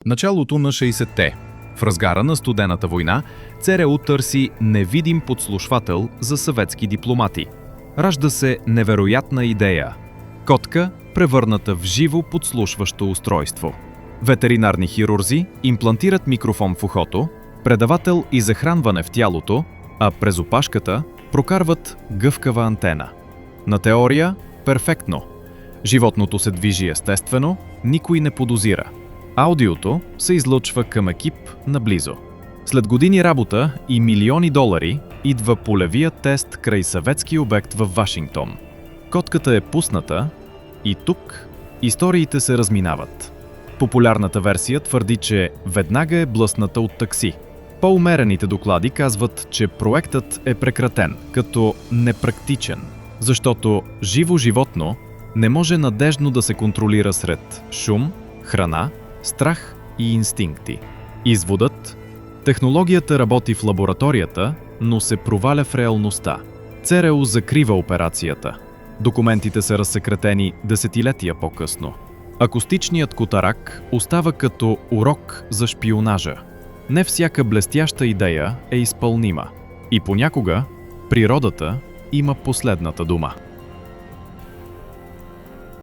Началото на 60-те. В разгара на студената война, ЦРУ търси невидим подслушвател за съветски дипломати. Ражда се невероятна идея – котка, превърната в живо подслушващо устройство. Ветеринарни хирурзи имплантират микрофон в ухото, предавател и захранване в тялото, а през опашката прокарват гъвкава антена. На теория – перфектно. Животното се движи естествено, никой не подозира. Аудиото се излъчва към екип наблизо. След години работа и милиони долари идва полевият тест край съветски обект в Вашингтон. Котката е пусната и тук историите се разминават. Популярната версия твърди, че веднага е блъсната от такси. По-умерените доклади казват, че проектът е прекратен като непрактичен, защото живо животно не може надеждно да се контролира сред шум, храна, страх и инстинкти. Изводът – технологията работи в лабораторията, но се проваля в реалността. ЦРУ закрива операцията. Документите са разсекретени десетилетия по-късно. Акустичният котарак остава като урок за шпионажа. Не всяка блестяща идея е изпълнима. И понякога природата има последната дума.